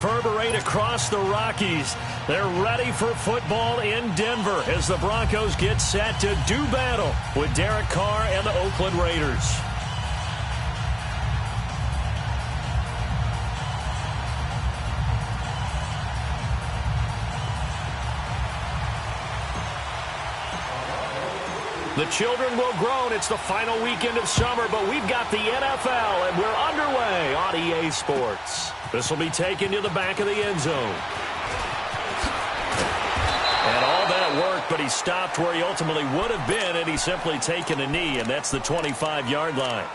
reverberate across the Rockies. They're ready for football in Denver as the Broncos get set to do battle with Derek Carr and the Oakland Raiders. The children will groan. It's the final weekend of summer, but we've got the NFL, and we're underway on EA Sports. This will be taken to the back of the end zone. And all that worked, but he stopped where he ultimately would have been, and he's simply taken a knee, and that's the 25-yard line.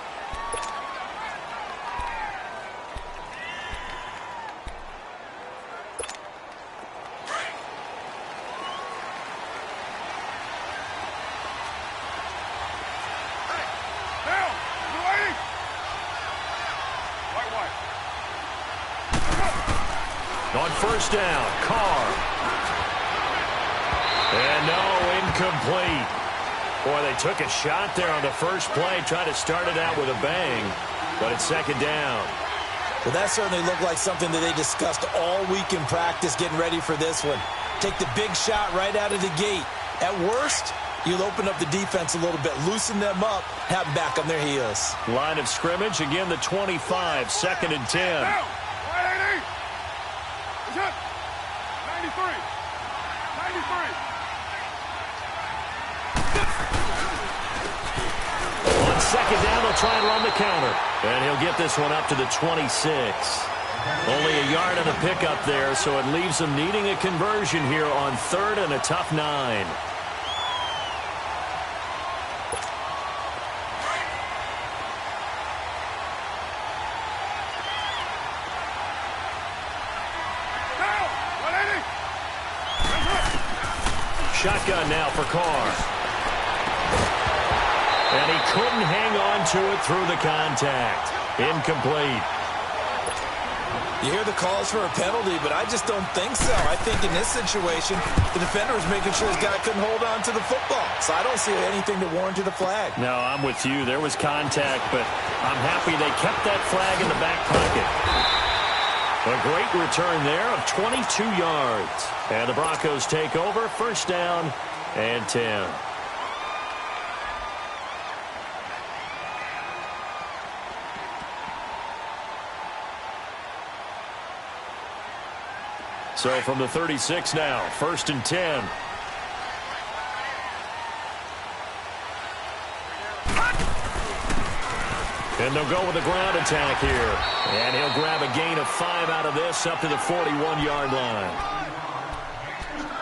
On first down, Carr. And no, incomplete. Boy, they took a shot there on the first play, tried to start it out with a bang, but it's second down. Well, that certainly looked like something that they discussed all week in practice getting ready for this one. Take the big shot right out of the gate. At worst, you'll open up the defense a little bit, loosen them up, have them back on their heels. Line of scrimmage, again the 25, second and 10. Down. 93. 93. On second down, they'll try and run the counter. And he'll get this one up to the 26. Only a yard on the pickup there, so it leaves them needing a conversion here on third and a tough 9. Shotgun now for Carr. And he couldn't hang on to it through the contact. Incomplete. You hear the calls for a penalty, but I just don't think so. I think in this situation, the defender was making sure his guy couldn't hold on to the football. So I don't see anything that warranted a flag. No, I'm with you. There was contact, but I'm happy they kept that flag in the back pocket. A great return there of 22 yards. And the Broncos take over, first down and 10. So from the 36 now, first and 10. And they'll go with a ground attack here. And he'll grab a gain of 5 out of this up to the 41-yard line.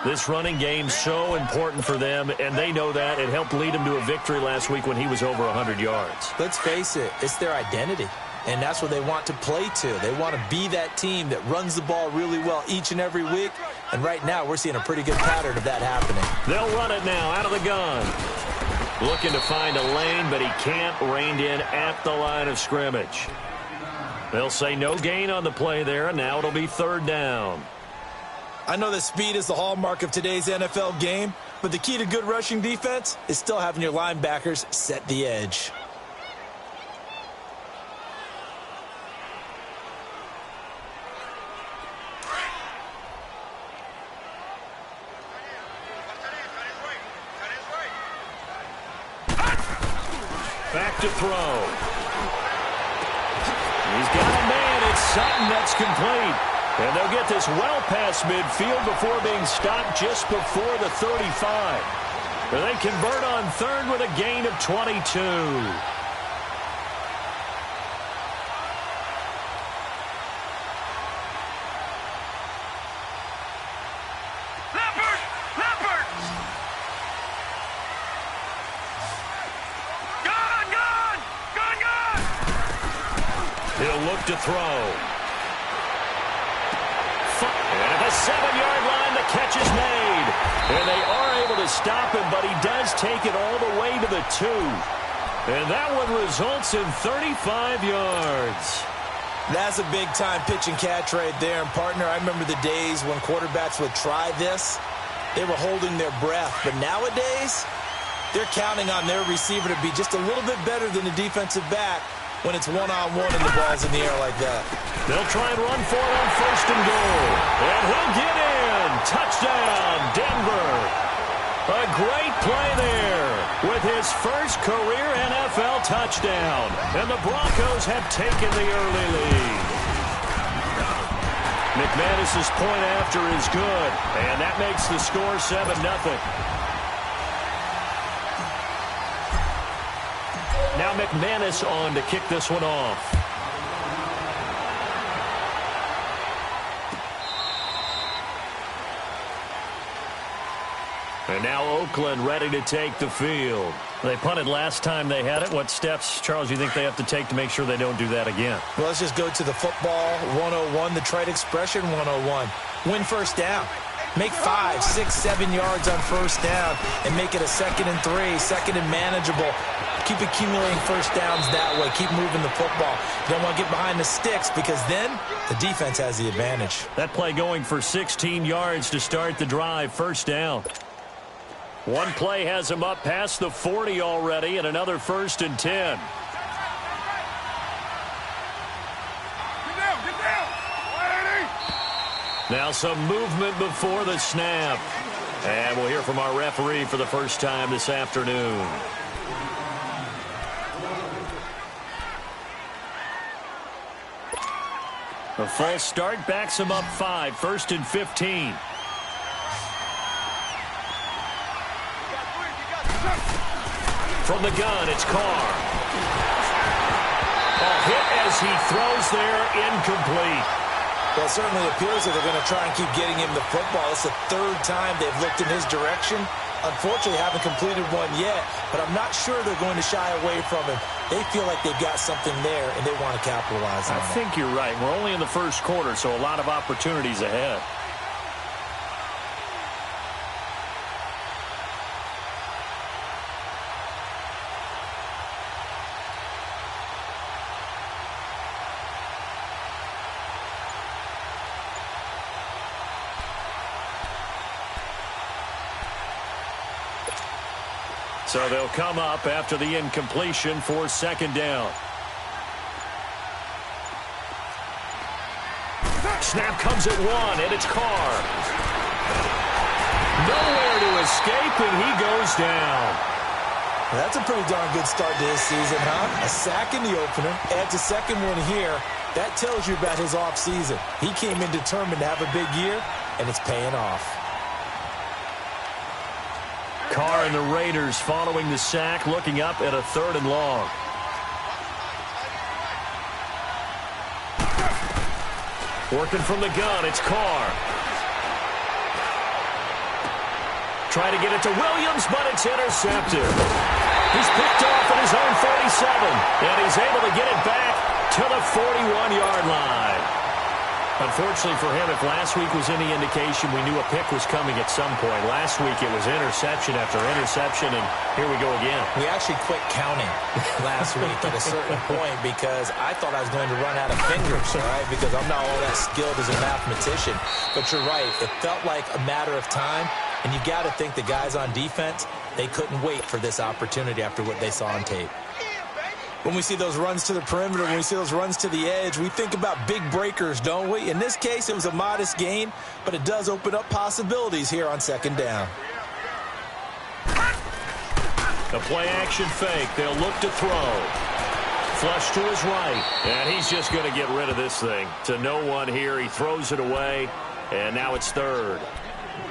This running game's so important for them, and they know that. It helped lead them to a victory last week when he was over 100 yards. Let's face it, it's their identity. And that's what they want to play to. They want to be that team that runs the ball really well each and every week. And right now, we're seeing a pretty good pattern of that happening. They'll run it now out of the gun. Looking to find a lane, but he can't. Reined in at the line of scrimmage. They'll say no gain on the play there, and now it'll be third down. I know that speed is the hallmark of today's NFL game, but the key to good rushing defense is still having your linebackers set the edge. Back to throw. He's got a man. It's Sutton that's complete. And they'll get this well past midfield before being stopped just before the 35. And they convert on third with a gain of 22. He'll look to throw. And at the 7-yard line, the catch is made. And they are able to stop him, but he does take it all the way to the 2. And that one results in 35 yards. That's a big-time pitch and catch right there. And, partner, I remember the days when quarterbacks would try this. They were holding their breath. But nowadays, they're counting on their receiver to be just a little bit better than the defensive back when it's one-on-one and the ball's in the air like that. They'll try and run for it on first and goal. great play there with his first career NFL touchdown. And the Broncos have taken the early lead. McManus's point after is good, and that makes the score 7-0. Now McManus on to kick this one off. And now Oakland ready to take the field. They punted last time they had it. What steps, Charles, you think they have to take to make sure they don't do that again? Well, let's just go to the football 101, the trade expression 101. Win first down. Make 5, 6, 7 yards on first down and make it a 2nd and 3, 2nd and manageable. Keep accumulating first downs that way. Keep moving the football. You don't want to get behind the sticks because then the defense has the advantage. That play going for 16 yards to start the drive. First down. One play has him up past the 40 already, and another 1st and 10. Get down. Now some movement before the snap. And we'll hear from our referee for the first time this afternoon. A false start backs him up 5, 1st and 15. From the gun, it's Carr. A hit as he throws there, incomplete. Well, it certainly appears that they're going to try and keep getting him the football. It's the 3rd time they've looked in his direction. Unfortunately, haven't completed one yet, but I'm not sure they're going to shy away from him. They feel like they've got something there, and they want to capitalize on it. I think you're right. We're only in the first quarter, so a lot of opportunities ahead. So they'll come up after the incompletion for 2nd down. Snap comes at 1, and it's Carr. Nowhere to escape, and he goes down. That's a pretty darn good start to his season, huh? A sack in the opener, adds a 2nd one here. That tells you about his offseason. He came in determined to have a big year, and it's paying off. Carr and the Raiders following the sack, looking up at a 3rd and long. Working from the gun, it's Carr. Trying to get it to Williams, but it's intercepted. He's picked off at his own 47, and he's able to get it back to the 41-yard line. Unfortunately for him, if last week was any indication, we knew a pick was coming at some point. Last week it was interception after interception, and here we go again. We actually quit counting last week at a certain point because I thought I was going to run out of fingers, all right, because I'm not all that skilled as a mathematician. But you're right. It felt like a matter of time, and you got to think the guys on defense, they couldn't wait for this opportunity after what they saw on tape. When we see those runs to the perimeter, when we see those runs to the edge, we think about big breakers, don't we? In this case, it was a modest gain, but it does open up possibilities here on 2nd down. The play-action fake. They'll look to throw. Flush to his right, and he's just going to get rid of this thing. To no one here. He throws it away, and now it's 3rd.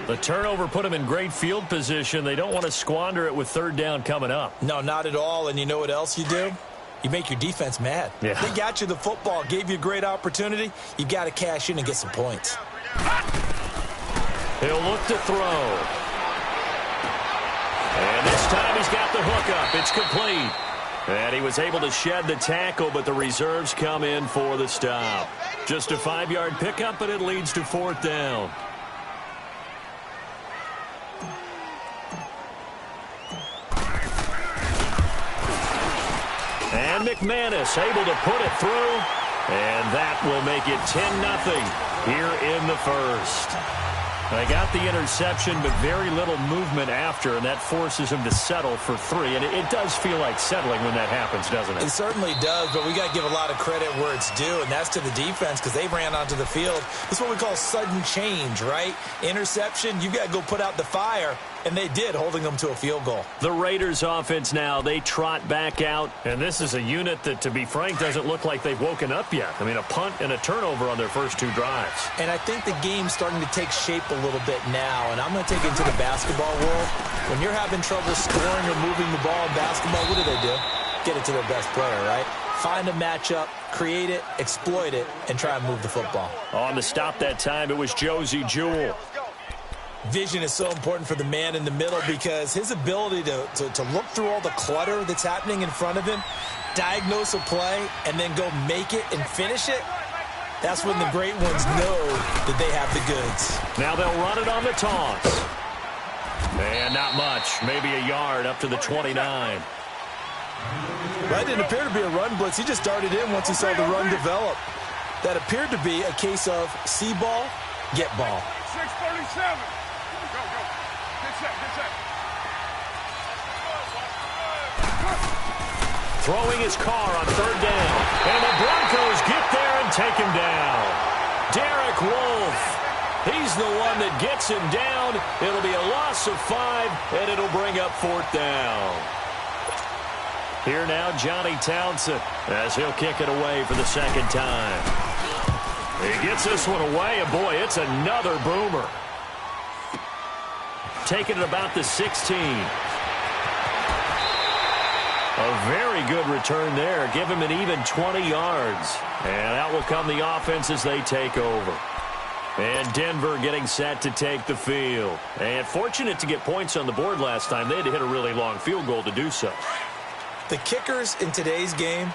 The turnover put him in great field position. They don't want to squander it with 3rd down coming up. No, not at all. And you know what else you do? You make your defense mad. Yeah. They got you the football, gave you a great opportunity. You got to cash in and get some points. He'll look to throw. And this time he's got the hook up. It's complete. And he was able to shed the tackle, but the reserves come in for the stop. Just a 5-yard pickup, but it leads to 4th down. And McManus able to put it through, and that will make it 10-0 here in the 1st. They got the interception, but very little movement after, and that forces him to settle for 3. And it does feel like settling when that happens, doesn't it? It certainly does, but we got to give a lot of credit where it's due, and that's to the defense because they ran onto the field. This is what we call sudden change, right? Interception, you got to go put out the fire, and they did, holding them to a field goal. The Raiders offense now, they trot back out, and this is a unit that, to be frank, doesn't look like they've woken up yet. I mean, a punt and a turnover on their first 2 drives. And I think the game's starting to take shape a little bit now, and I'm going to take it into the basketball world. When you're having trouble scoring or moving the ball in basketball, what do? Get it to their best player, right? Find a matchup, create it, exploit it, and try and move the football. On the stop that time, it was Josie Jewell. Vision is so important for the man in the middle because his ability to look through all the clutter that's happening in front of him, diagnose a play, and then go make it and finish it, that's when the great ones know that they have the goods. Now they'll run it on the toss. And not much, maybe a yard up to the 29. That didn't appear to be a run blitz. He just darted in once he saw the run develop. That appeared to be a case of see ball, get ball. 637. Go. Get set. Throwing his car on 3rd down. And the Broncos get there and take him down. Derek Wolfe. He's the one that gets him down. It'll be a loss of 5, and it'll bring up 4th down. Here now, Johnny Townsend, as he'll kick it away for the 2nd time. He gets this one away, and boy, it's another boomer. Taking it about the 16. A very good return there. Give him an even 20 yards. And out will come the offense as they take over. And Denver getting set to take the field. And fortunate to get points on the board last time. They had to hit a really long field goal to do so. The kickers in today's game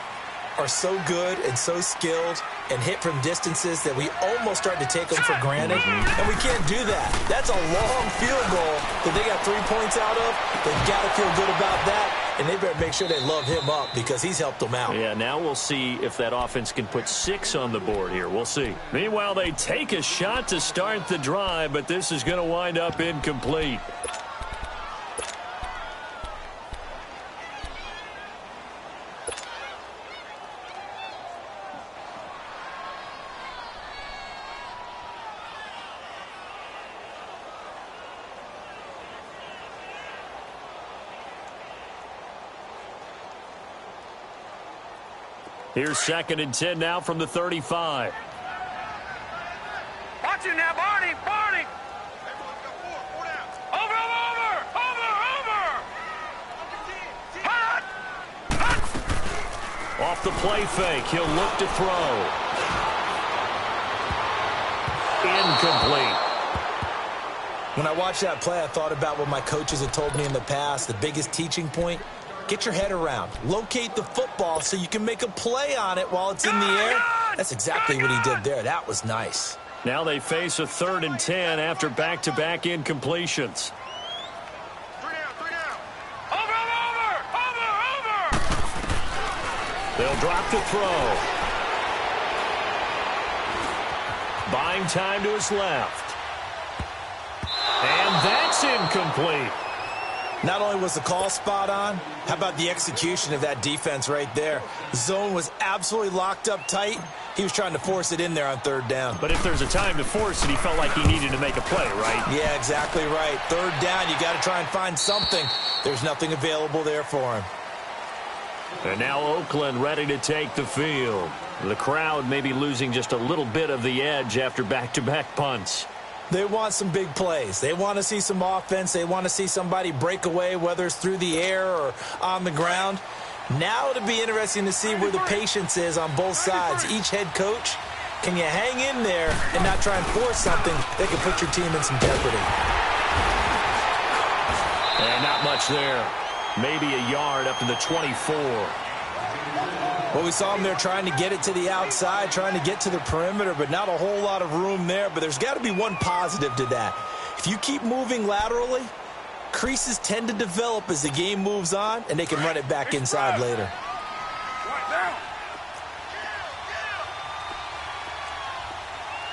are so good and so skilled and hit from distances that we almost start to take them for granted. And we can't do that. That's a long field goal that they got 3 points out of. They've got to feel good about that. And they better make sure they love him up because he's helped them out. Yeah, now we'll see if that offense can put 6 on the board here. We'll see. Meanwhile, they take a shot to start the drive, but this is going to wind up incomplete. Here's 2nd and 10 now from the 35. Watch it now, Barney. Over. Hot. Off the play fake, he'll look to throw. Incomplete. When I watched that play, I thought about what my coaches had told me in the past. The biggest teaching point, get your head around. Locate the football so you can make a play on it while it's in the air. That's exactly what he did there. That was nice. Now they face a 3rd and 10 after back-to-back incompletions. 3 down. Over. They'll drop to throw. Buying time to his left. And that's incomplete. Not only was the call spot on, how about the execution of that defense right there? The zone was absolutely locked up tight. He was trying to force it in there on 3rd down. But if there's a time to force it, he felt like he needed to make a play, right? Yeah, exactly right. 3rd down, you got to try and find something. There's nothing available there for him. And now Oakland ready to take the field. The crowd may be losing just a little bit of the edge after back-to-back punts. They want some big plays. They want to see some offense. They want to see somebody break away, whether it's through the air or on the ground. Now it'll be interesting to see where the patience is on both sides. Each head coach, can you hang in there and not try and force something that can put your team in some jeopardy? And not much there. Maybe a yard up to the 24. Well, we saw him there trying to get it to the outside, trying to get to the perimeter, but not a whole lot of room there. But there's got to be one positive to that. If you keep moving laterally, creases tend to develop as the game moves on, and they can run it back inside later. Right down.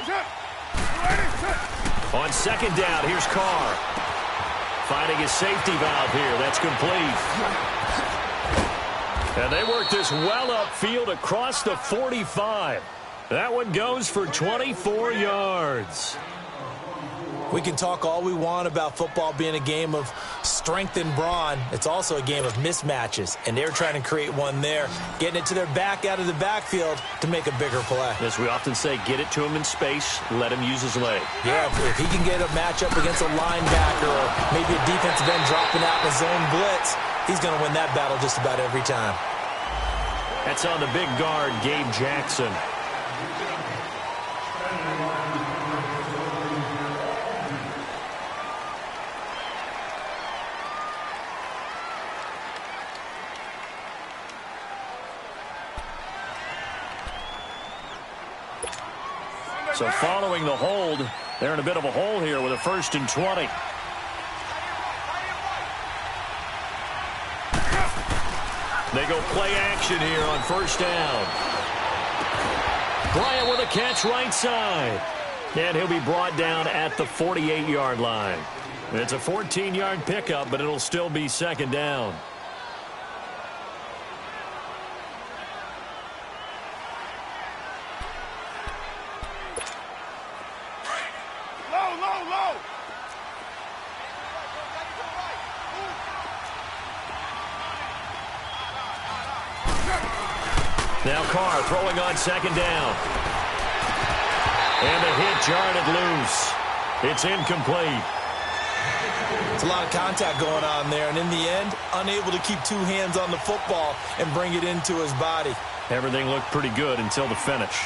Set. Ready, set. On second down, here's Carr. Finding his safety valve here. That's complete. And they work this well upfield across the 45. That one goes for 24 yards. We can talk all we want about football being a game of strength and brawn. It's also a game of mismatches, and they're trying to create one there, getting it to their back out of the backfield to make a bigger play. As we often say, get it to him in space, let him use his leg. Yeah, if he can get a matchup against a linebacker or maybe a defensive end dropping out in a zone blitz, he's going to win that battle just about every time. That's on the big guard, Gabe Jackson. So following the hold, they're in a bit of a hole here with a 1st and 20. They go play action here on 1st down. Bryant with a catch right side. And he'll be brought down at the 48-yard line. It's a 14-yard pickup, but it'll still be 2nd down. Now Carr throwing on 2nd down. And the hit jarred it loose. It's incomplete. It's a lot of contact going on there, and in the end, unable to keep 2 hands on the football and bring it into his body. Everything looked pretty good until the finish.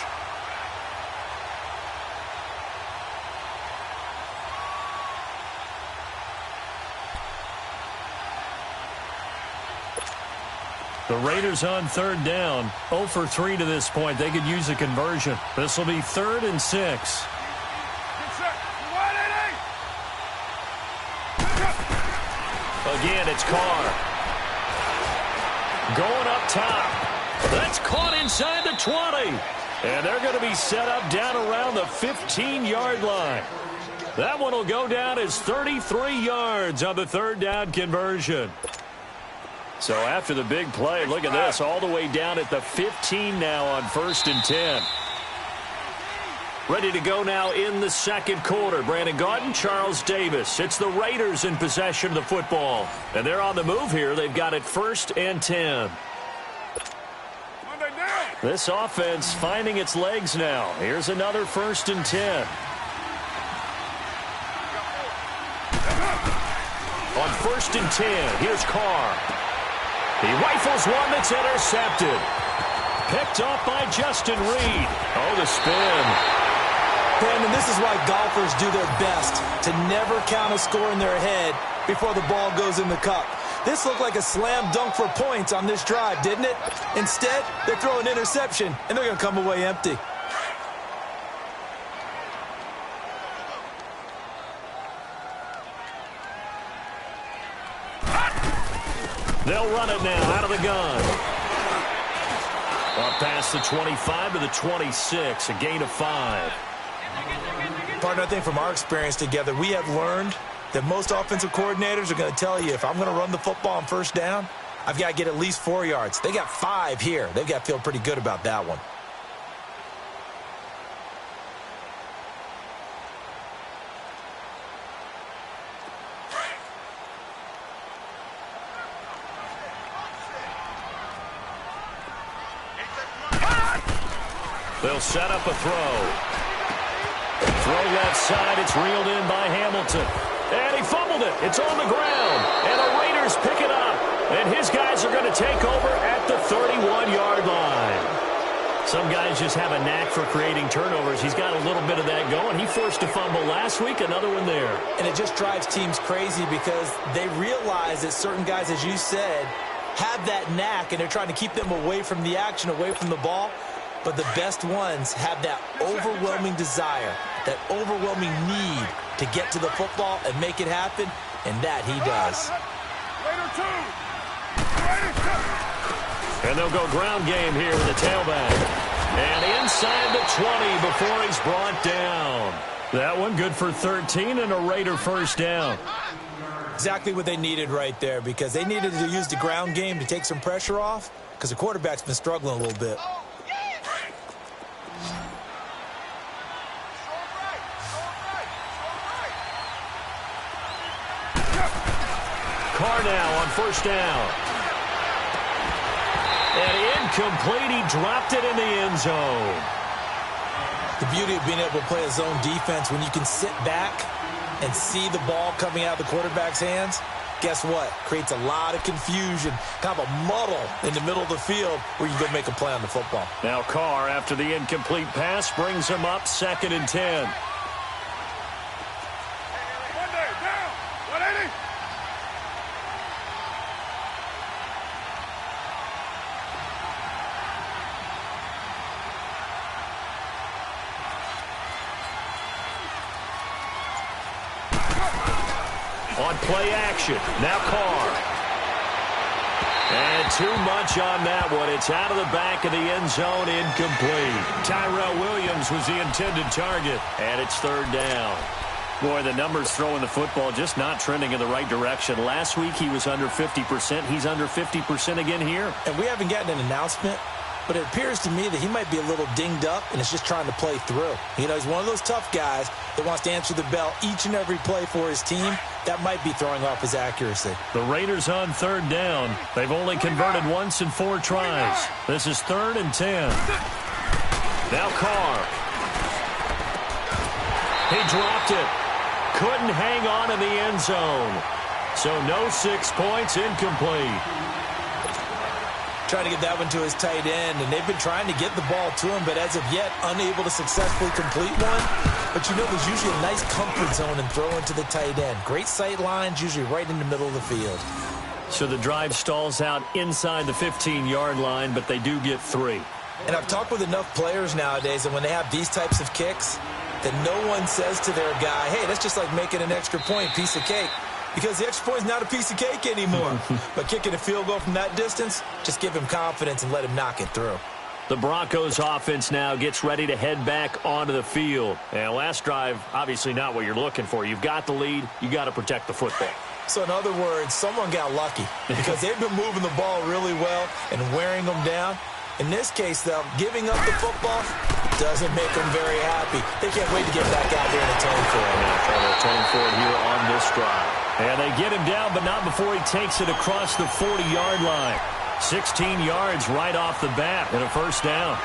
The Raiders on 3rd down, 0 for 3 to this point. They could use a conversion. This will be 3rd and 6. Again, it's Carr. Going up top. That's caught inside the 20. And they're going to be set up down around the 15-yard line. That one will go down as 33 yards on the 3rd down conversion. So after the big play, look at this, all the way down at the 15 now on 1st and 10. Ready to go now in the 2nd quarter. Brandon Gaudin, Charles Davis. It's the Raiders in possession of the football. And they're on the move here. They've got it 1st and 10. This offense finding its legs now. Here's another 1st and 10. On 1st and 10, here's Carr. He rifles one that's intercepted. Picked off by Justin Reed. Oh, the spin. Brandon, this is why golfers do their best to never count a score in their head before the ball goes in the cup. This looked like a slam dunk for points on this drive, didn't it? Instead, they throw an interception, and they're going to come away empty. They'll run it now out of the gun. Up past the 25 to the 26, a gain of 5. Partner, I think from our experience together, we have learned that most offensive coordinators are going to tell you, if I'm going to run the football on 1st down, I've got to get at least 4 yards. They got 5 here. They've got to feel pretty good about that one. They'll set up a throw. Throw left side. It's reeled in by Hamilton. And he fumbled it. It's on the ground. And the Raiders pick it up. And his guys are going to take over at the 31-yard line. Some guys just have a knack for creating turnovers. He's got a little bit of that going. He forced a fumble last week, another one there. And it just drives teams crazy because they realize that certain guys, as you said, have that knack, and they're trying to keep them away from the action, away from the ball. But the best ones have that overwhelming desire, that overwhelming need to get to the football and make it happen, and that he does. And they'll go ground game here with the tailback. And inside the 20 before he's brought down. That one good for 13 and a Raider first down. Exactly what they needed right there, because they needed to use the ground game to take some pressure off, because the quarterback's been struggling a little bit. Carr now on first down. And incomplete. He dropped it in the end zone. The beauty of being able to play a zone defense, when you can sit back and see the ball coming out of the quarterback's hands, guess what? Creates a lot of confusion, kind of a muddle in the middle of the field where you go make a play on the football. Now Carr, after the incomplete pass, brings him up 2nd and 10. Monday, down. 180. On play action, now Carr. And too much on that one. It's out of the back of the end zone, incomplete. Tyrell Williams was the intended target, and it's 3rd down. Boy, the numbers throwing the football just not trending in the right direction. Last week he was under 50%. He's under 50% again here. And we haven't gotten an announcement, but it appears to me that he might be a little dinged up and is just trying to play through. You know, he's one of those tough guys that wants to answer the bell each and every play for his team. That might be throwing off his accuracy. The Raiders on 3rd down. They've only converted once in 4 tries. This is 3rd and 10. Now Carr. He dropped it. Couldn't hang on in the end zone. So no 6 points, incomplete. Trying to get that one to his tight end, and they've been trying to get the ball to him, but as of yet, unable to successfully complete one. But you know, there's usually a nice comfort zone in throwing to the tight end. Great sight lines, usually right in the middle of the field. So the drive stalls out inside the 15-yard line, but they do get 3. And I've talked with enough players nowadays, and when they have these types of kicks, that no one says to their guy, hey, that's just like making an extra point, piece of cake. Because the extra point is not a piece of cake anymore. But kicking a field goal from that distance, just give him confidence and let him knock it through. The Broncos offense now gets ready to head back onto the field. And last drive, obviously not what you're looking for. You've got the lead. You got to protect the football. So in other words, someone got lucky because they've been moving the ball really well and wearing them down. In this case, though, giving up the football doesn't make them very happy. They can't wait to get back out there and atone for it. Yeah, trying to atone for it here on this drive. And they get him down, but not before he takes it across the 40-yard line. 16 yards right off the bat and a first down.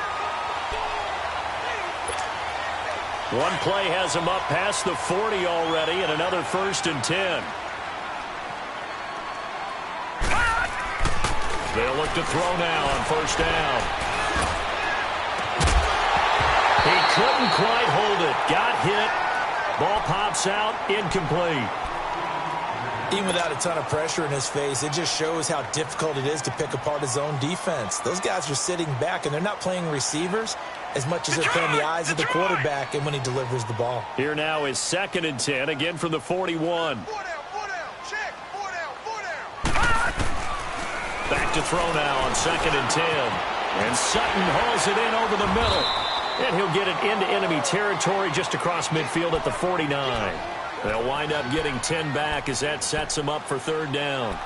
One play has him up past the 40 already and another 1st and 10. They'll look to throw now on first down. He couldn't quite hold it. Got hit. Ball pops out. Incomplete. Even without a ton of pressure in his face, it just shows how difficult it is to pick apart his own defense. Those guys are sitting back, and they're not playing receivers as much as they're playing the eyes of the quarterback and when he delivers the ball. Here now is 2nd and 10, again from the 41. 4 down, check, 4 down. Back to throw now on 2nd and 10. And Sutton hauls it in over the middle. And he'll get it into enemy territory just across midfield at the 49. They'll wind up getting 10 back as that sets them up for 3rd down.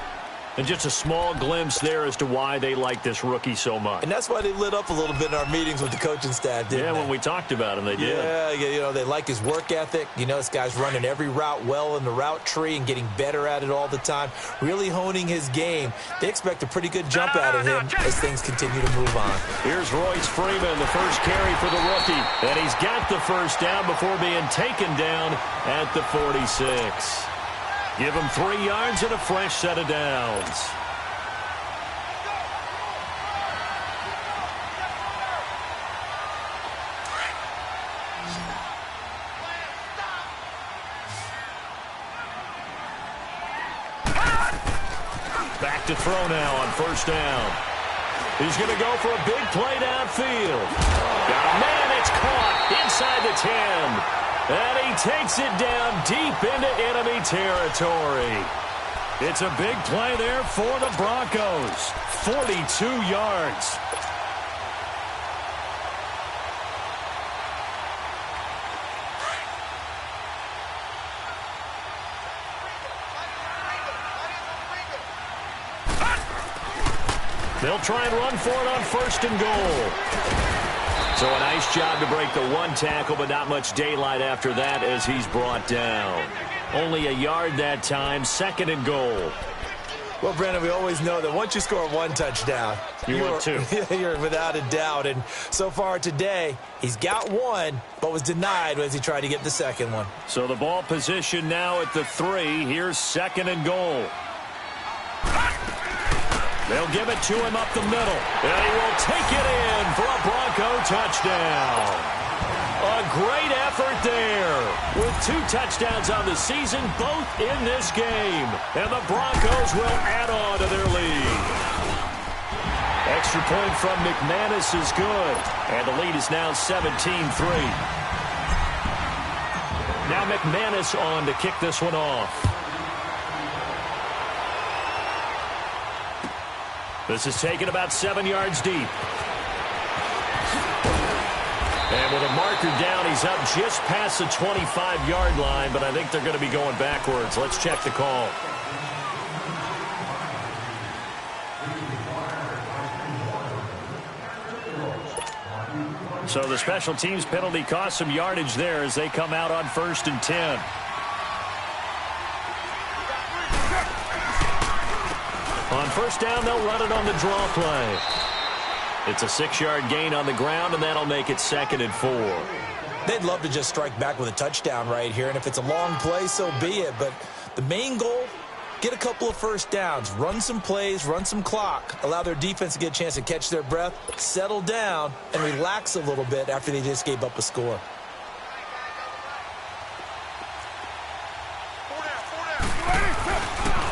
And just a small glimpse there as to why they like this rookie so much. And that's why they lit up a little bit in our meetings with the coaching staff, didn't they? Yeah, when we talked about him, they did. Yeah, you know, they like his work ethic. You know, this guy's running every route well in the route tree and getting better at it all the time, really honing his game. They expect a pretty good jump out of him as things continue to move on. Here's Royce Freeman, the first carry for the rookie. And he's got the first down before being taken down at the 46. Give him 3 yards and a fresh set of downs. Back to throw now on first down. He's going to go for a big play downfield. Got a man, it's caught inside the 10. And he takes it down deep into enemy territory. It's a big play there for the Broncos. 42 yards. They'll try and run for it on 1st and goal. So a nice job to break the one tackle, but not much daylight after that as he's brought down. Only a yard that time, 2nd and goal. Well, Brandon, we always know that once you score one touchdown, you're two. You're without a doubt. And so far today, he's got one, but was denied as he tried to get the second one. So the ball position now at the 3. Here's 2nd and goal. They'll give it to him up the middle. And he will take it in for a Bronco touchdown. A great effort there. With 2 touchdowns on the season, both in this game. And the Broncos will add on to their lead. Extra point from McManus is good. And the lead is now 17-3. Now McManus on to kick this one off. This is taken about 7 yards deep. And with a marker down, he's up just past the 25-yard line, but I think they're going to be going backwards. Let's check the call. So the special teams penalty cost some yardage there as they come out on 1st and 10. On 1st down, they'll run it on the draw play. It's a 6-yard gain on the ground, and that'll make it 2nd and 4. They'd love to just strike back with a touchdown right here, and if it's a long play, so be it. But the main goal, get a couple of 1st downs, run some plays, run some clock, allow their defense to get a chance to catch their breath, settle down, and relax a little bit after they just gave up a score.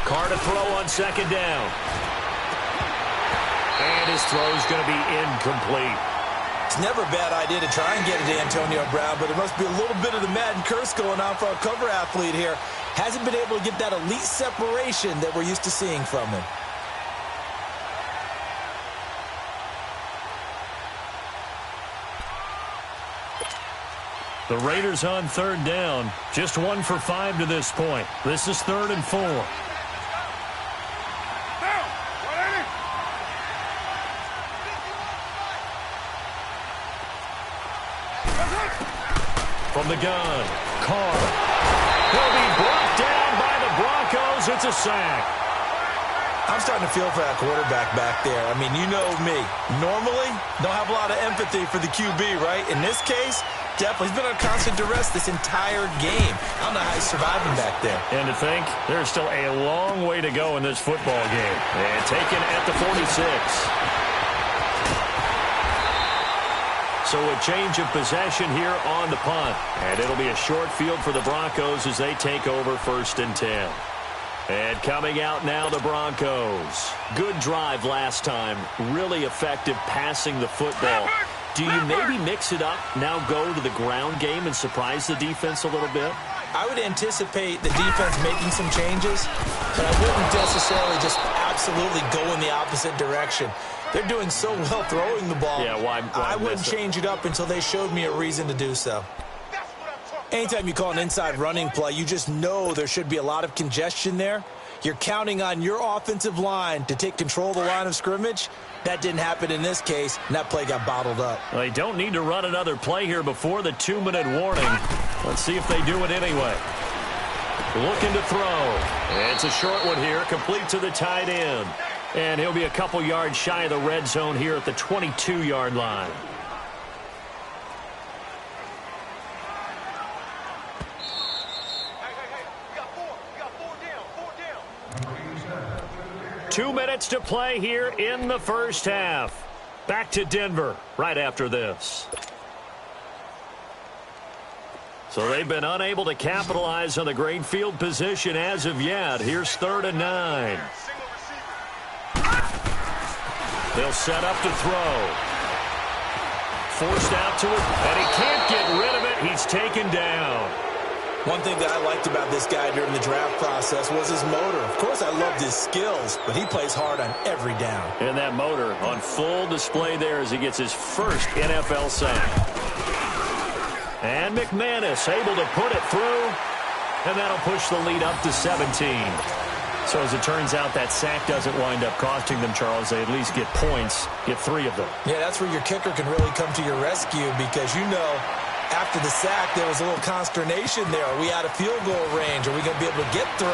Carr to throw on 2nd down. And his throw is going to be incomplete. It's never a bad idea to try and get it to Antonio Brown, but there must be a little bit of the Madden curse going on for our cover athlete here. Hasn't been able to get that elite separation that we're used to seeing from him. The Raiders on 3rd down. Just 1 for 5 to this point. This is 3rd and 4. From the gun, Carr. He'll be brought down by the Broncos. It's a sack. I'm starting to feel for that quarterback back there. I mean, you know me. Normally, don't have a lot of empathy for the QB, right? In this case, definitely. He's been on constant duress this entire game. I don't know how he's surviving back there. And to think, there's still a long way to go in this football game. And taken at the 46. So a change of possession here on the punt. And it'll be a short field for the Broncos as they take over 1st and 10. And coming out now, the Broncos. Good drive last time. Really effective passing the football. Do you maybe mix it up, now go to the ground game and surprise the defense a little bit? I would anticipate the defense making some changes, but I wouldn't necessarily just absolutely go in the opposite direction. They're doing so well throwing the ball. Yeah, why I wouldn't change it up until they showed me a reason to do so. Anytime you call an inside running play, you just know there should be a lot of congestion there. You're counting on your offensive line to take control of the line of scrimmage. That didn't happen in this case, and that play got bottled up. Well, they don't need to run another play here before the 2-minute warning. Let's see if they do it anyway. Looking to throw. It's a short one here, complete to the tight end. And he'll be a couple yards shy of the red zone here at the 22-yard line. You got four down. 2 minutes to play here in the first half. Back to Denver right after this. So they've been unable to capitalize on the great field position as of yet. Here's 3rd and 9. They'll set up to throw. Forced out to it, and he can't get rid of it. He's taken down. One thing that I liked about this guy during the draft process was his motor. Of course, I loved his skills, but he plays hard on every down. And that motor on full display there as he gets his first NFL sack. And McManus able to put it through, and that'll push the lead up to 17. So as it turns out, that sack doesn't wind up costing them, Charles. They at least get points, get 3 of them. Yeah, that's where your kicker can really come to your rescue because, after the sack, there was a little consternation there. Are we out of field goal range? Are we going to be able to get 3?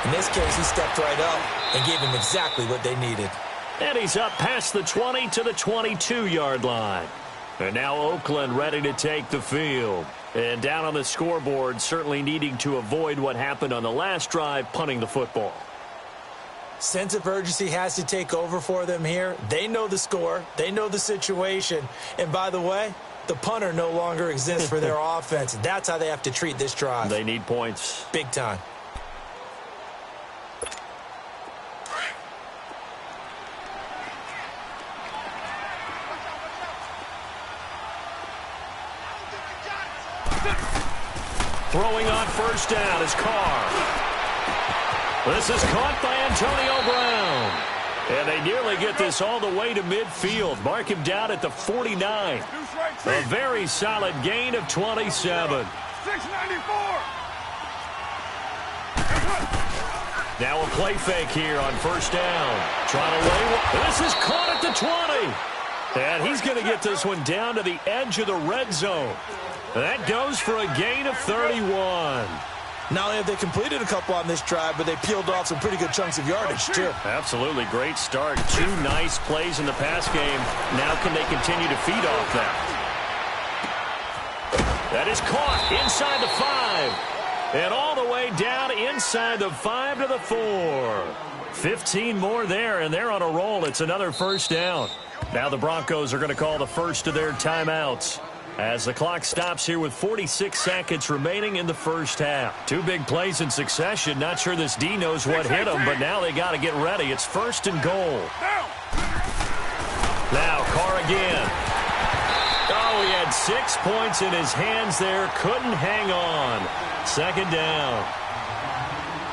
In this case, he stepped right up and gave them exactly what they needed. And he's up past the 20 to the 22-yard line. And now Oakland ready to take the field. And down on the scoreboard, certainly needing to avoid what happened on the last drive, punting the football. Sense of urgency has to take over for them here. They know the score. They know the situation. And by the way, the punter no longer exists for their offense. That's how they have to treat this drive. They need points. Big time. Throwing on first down is Carr. This is caught by Antonio Brown. And they nearly get this all the way to midfield. Mark him down at the 49. A very solid gain of 27. 694. Now a play fake here on first down. Trying to lay one. This is caught at the 20. And he's going to get this one down to the edge of the red zone. That goes for a gain of 31. Not only have they completed a couple on this drive, but they peeled off some pretty good chunks of yardage, too. Absolutely. Great start. 2 nice plays in the pass game. Now can they continue to feed off that? That is caught inside the 5. And all the way down inside the 5 to the 4. 15 more there, and they're on a roll. It's another first down. Now the Broncos are going to call the first of their timeouts as the clock stops here with 46 seconds remaining in the first half. 2 big plays in succession. Not sure this D knows what hit them, but now they got to get ready. It's first and goal. Now Carr again. Oh, he had 6 points in his hands there. Couldn't hang on. Second down.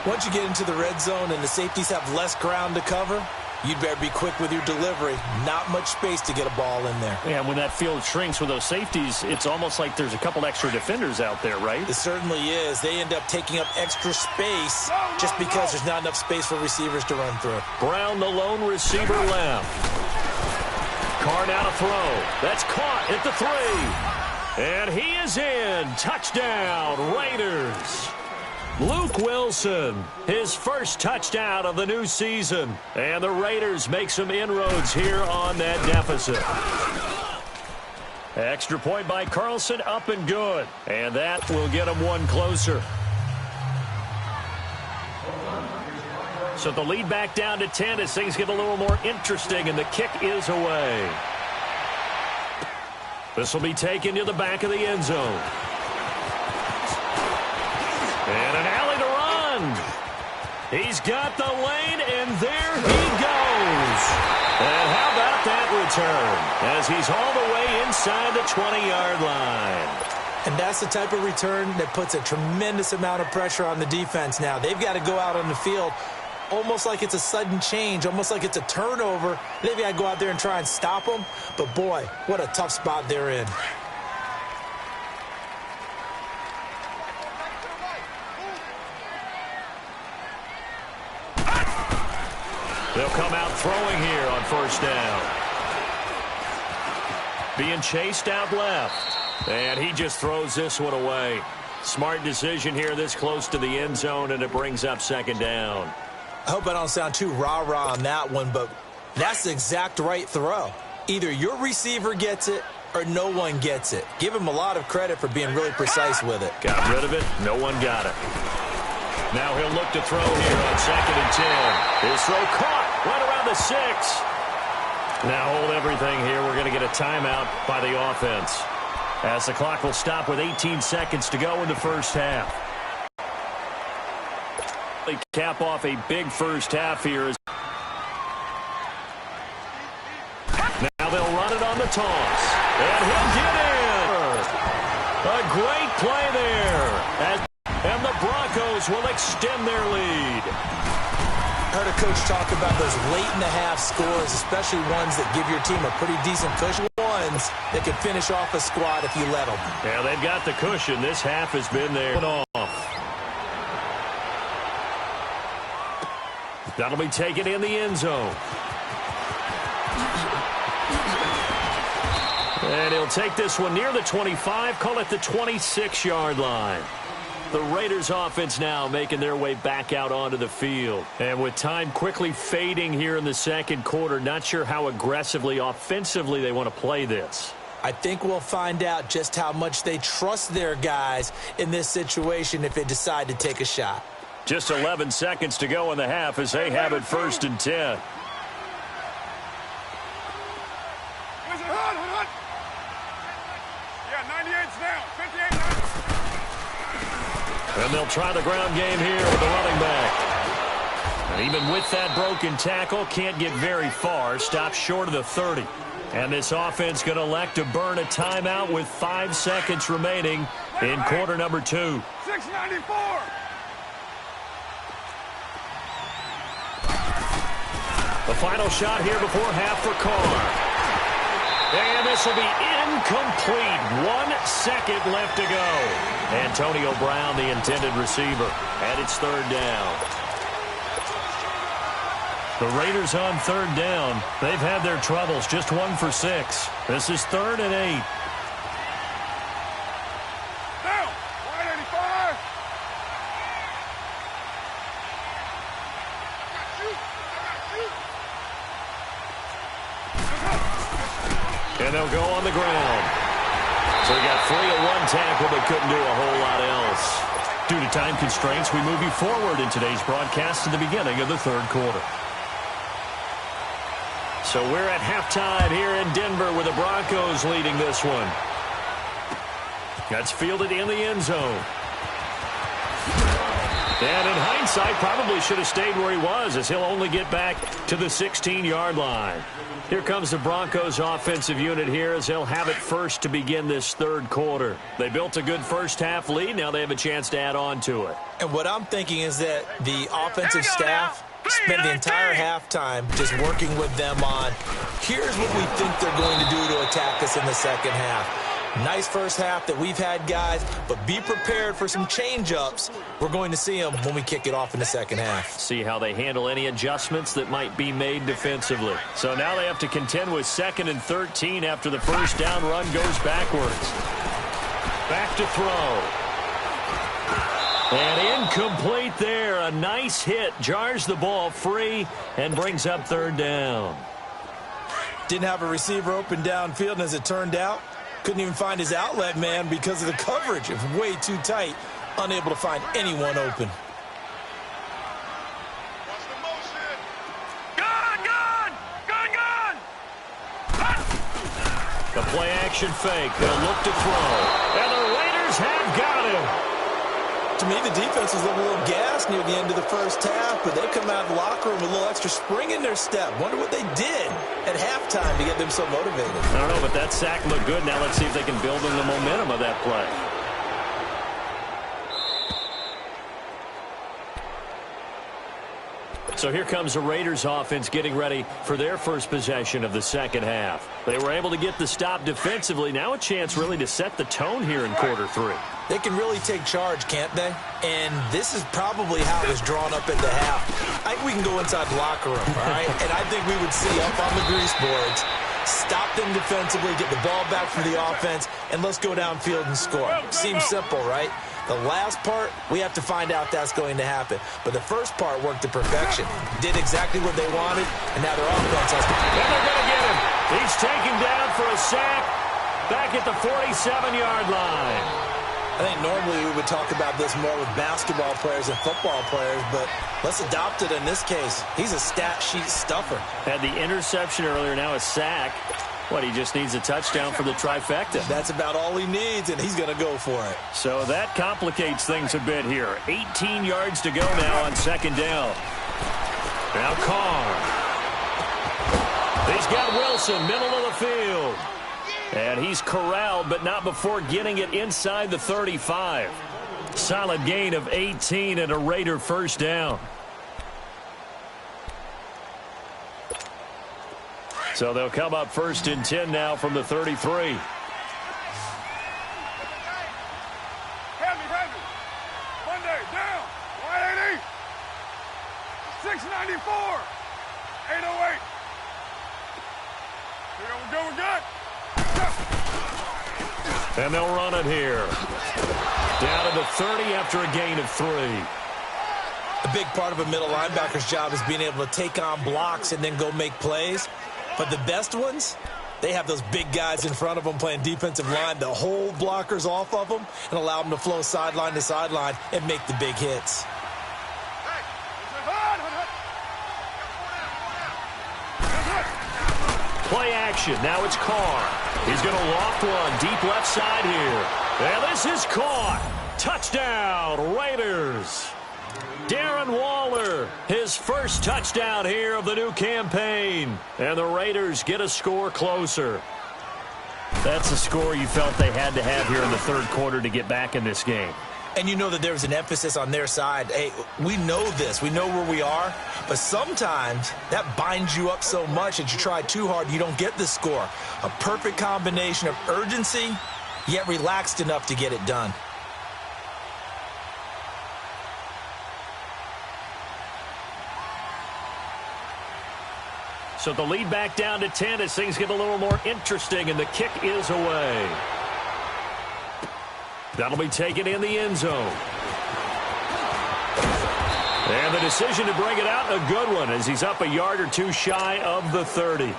Once you get into the red zone and the safeties have less ground to cover, you'd better be quick with your delivery. Not much space to get a ball in there. Yeah, when that field shrinks with those safeties, it's almost like there's a couple extra defenders out there, right? It certainly is. They end up taking up extra space just because there's not enough space for receivers to run through. Brown, the lone receiver, left. Carr now to throw. That's caught at the 3. And he is in. Touchdown, Raiders. Luke Wilson, his first touchdown of the new season. And the Raiders make some inroads here on that deficit. Extra point by Carlson, up and good. And that will get them one closer. So the lead back down to 10 as things get a little more interesting, and the kick is away. This will be taken to the back of the end zone. And an alley to run. He's got the lane, and there he goes. And how about that return as he's all the way inside the 20-yard line. And that's the type of return that puts a tremendous amount of pressure on the defense now. They've got to go out on the field almost like it's a sudden change, almost like it's a turnover. They've got to go out there and try and stop them. But, boy, what a tough spot they're in. They'll come out throwing here on first down. Being chased out left. And he just throws this one away. Smart decision here this close to the end zone, and it brings up second down. I hope I don't sound too rah-rah on that one, but that's the exact right throw. Either your receiver gets it or no one gets it. Give him a lot of credit for being really precise with it. Got rid of it. No one got it. Now he'll look to throw here on second and 10. His throw caught right around the 6. Now hold everything here. We're going to get a timeout by the offense, as the clock will stop with 18 seconds to go in the first half. They cap off a big first half here. Now they'll run it on the toss. And he'll get in. A great play there. And the Broncos will extend their lead. I heard a coach talk about those late-in-the-half scores, especially ones that give your team a pretty decent cushion. Ones that could finish off a squad if you let them. Yeah, they've got the cushion. This half has been there. Off. That'll be taken in the end zone. And he'll take this one near the 25, call it the 26-yard line. The Raiders offense now making their way back out onto the field. And with time quickly fading here in the second quarter, not sure how aggressively, offensively they want to play this. I think we'll find out just how much they trust their guys in this situation if they decide to take a shot. Just 11 seconds to go in the half as they have it 1st and 10. And they'll try the ground game here with the running back. And even with that broken tackle, can't get very far. Stops short of the 30. And this offense going to elect to burn a timeout with 5 seconds remaining in quarter number 2. 694. The final shot here before half for Carr. And this will be incomplete. 1 second left to go. Antonio Brown, the intended receiver. And it's 3rd down. The Raiders on 3rd down. They've had their troubles. Just 1 for 6. This is 3rd and 8. Down. 185. And they'll go on the ground. So he got free of 1 tackle but couldn't do a whole lot else. Due to time constraints, we move you forward in today's broadcast to the beginning of the 3rd quarter. So we're at halftime here in Denver with the Broncos leading this one. That's fielded in the end zone. And in hindsight, probably should have stayed where he was as he'll only get back to the 16-yard line. Here comes the Broncos offensive unit here as they'll have it first to begin this 3rd quarter. They built a good first-half lead. Now they have a chance to add on to it. And what I'm thinking is that the offensive staff spent the entire halftime just working with them on, here's what we think they're going to do to attack us in the second half. Nice first half that we've had, guys, but be prepared for some change-ups. We're going to see them when we kick it off in the second half. See how they handle any adjustments that might be made defensively. So now they have to contend with 2nd and 13 after the first down run goes backwards. Back to throw. And incomplete there. A nice hit. Jars the ball free and brings up 3rd down. Didn't have a receiver open downfield, and as it turned out, couldn't even find his outlet man because of the coverage. It was way too tight. Unable to find anyone open. Watch the motion. Gun! The play action fake. They'll look to throw. And the Raiders have got him. To me, the defense was a little gassed near the end of the first half, but they come out of the locker room with a little extra spring in their step. Wonder what they did at halftime to get them so motivated. I don't know, but that sack looked good. Now let's see if they can build on the momentum of that play. So here comes the Raiders offense getting ready for their first possession of the second half. They were able to get the stop defensively. Now a chance really to set the tone here in quarter 3. They can really take charge, can't they? And this is probably how it was drawn up at the half. I think we can go inside the locker room, all right? And I think we would see up on the grease boards, stop them defensively, get the ball back for the offense, and let's go downfield and score. Seems simple, right? The last part, we have to find out that's going to happen. But the first part worked to perfection. Did exactly what they wanted, and now their offense has to... And they're going to get him. He's taken down for a sack back at the 47-yard line. I think normally we would talk about this more with basketball players and football players, but let's adopt it in this case. He's a stat sheet stuffer. Had the interception earlier, now a sack. What, he just needs a touchdown for the trifecta. That's about all he needs, and he's going to go for it. So that complicates things a bit here. 18 yards to go now on 2nd down. Now Carr. He's got Wilson, middle of the field. And he's corralled, but not before getting it inside the 35. Solid gain of 18 and a Raider first down. So they'll come up 1st and 10 now from the 33. Monday, down. 180. 694. 808. Here we go, we're good. And they'll run it here. Down to the 30 after a gain of 3. A big part of a middle linebacker's job is being able to take on blocks and then go make plays. But the best ones, they have those big guys in front of them playing defensive line that hold blockers off of them and allow them to flow sideline to sideline and make the big hits. Play action. Now it's Carr. He's going to loft one deep left side here. And this is caught. Touchdown, Raiders. Darren Waller, his first touchdown here of the new campaign. And the Raiders get a score closer. That's a score you felt they had to have here in the third quarter to get back in this game. And you know that there was an emphasis on their side. Hey, we know this. We know where we are. But sometimes that binds you up so much that you try too hard, you don't get the score. A perfect combination of urgency, yet relaxed enough to get it done. So the lead back down to 10 as things get a little more interesting, and the kick is away. That'll be taken in the end zone. And the decision to bring it out, a good one, as he's up a yard or two shy of the 30.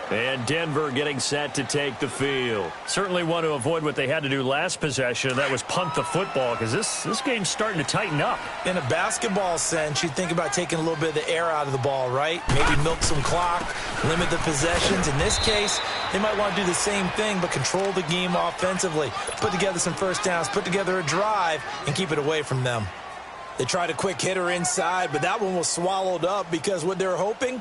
And Denver getting set to take the field. Certainly want to avoid what they had to do last possession, and that was punt the football, because this game's starting to tighten up. In a basketball sense, you think about taking a little bit of the air out of the ball, right? Maybe milk some clock, limit the possessions. In this case, they might want to do the same thing, but control the game offensively. Put together some first downs, put together a drive, and keep it away from them. They tried a quick hitter inside, but that one was swallowed up because what they're hoping,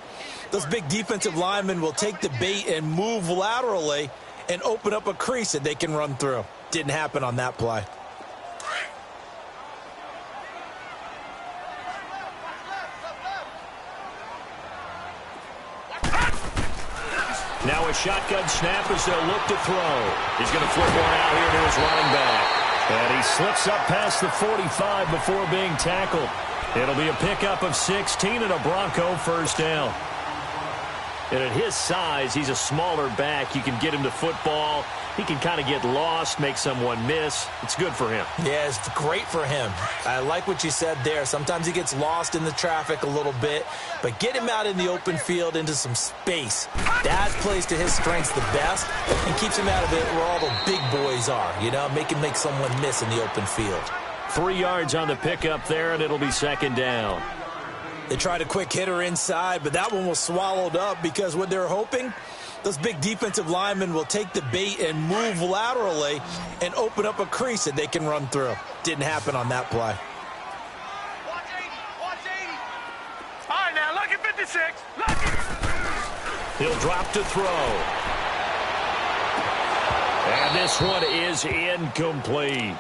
those big defensive linemen will take the bait and move laterally and open up a crease that they can run through. Didn't happen on that play. Now a shotgun snap as they'll look to throw. He's going to flip one out here to his running back. And he slips up past the 45 before being tackled. It'll be a pickup of 16 and a Bronco first down. And at his size, he's a smaller back. You can get him to football. He can kind of get lost, make someone miss. It's good for him. Yeah, it's great for him. I like what you said there. Sometimes he gets lost in the traffic a little bit, but get him out in the open field into some space. That plays to his strengths the best and keeps him out of it where all the big boys are, you know, make someone miss in the open field. 3 yards on the pickup there, and it'll be second down. They tried a quick hitter inside, but that one was swallowed up because what they're hoping, those big defensive linemen will take the bait and move laterally and open up a crease that they can run through. Didn't happen on that play. Watch 80. Watch 80. All right, now, look at 56. Look. He'll drop to throw. And this one is incomplete.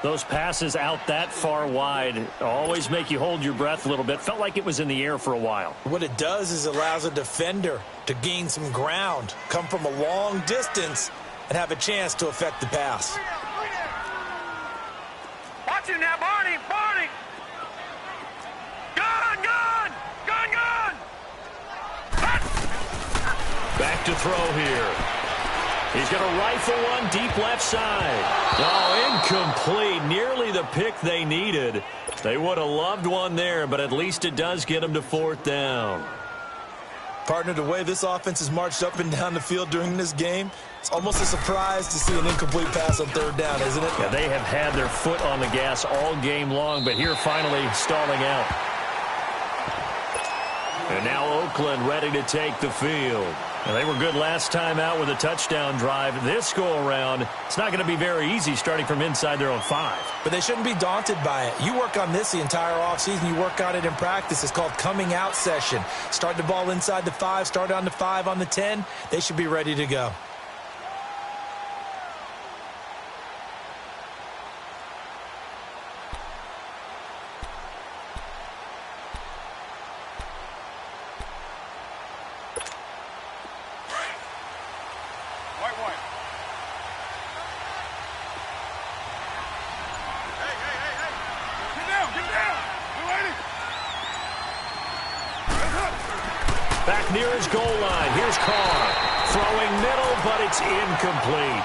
Those passes out that far wide always make you hold your breath a little bit. Felt like it was in the air for a while. What it does is it allows a defender to gain some ground, come from a long distance, and have a chance to affect the pass. Watch him now, Barney. Barney. Gun, gun. Gun, gun. Back to throw here. He's going to rifle one deep left side. Oh, incomplete. Nearly the pick they needed. They would have loved one there, but at least it does get them to fourth down. Partner, the way this offense has marched up and down the field during this game, it's almost a surprise to see an incomplete pass on third down, isn't it? Yeah, they have had their foot on the gas all game long, but here finally stalling out. And now Oakland ready to take the field. And they were good last time out with a touchdown drive. This go-around, it's not going to be very easy starting from inside their own 5. But they shouldn't be daunted by it. You work on this the entire offseason. You work on it in practice. It's called coming out session. Start the ball inside the 5, start on the 5, on the 10. They should be ready to go. Back near his goal line. Here's Carr. Throwing middle, but it's incomplete.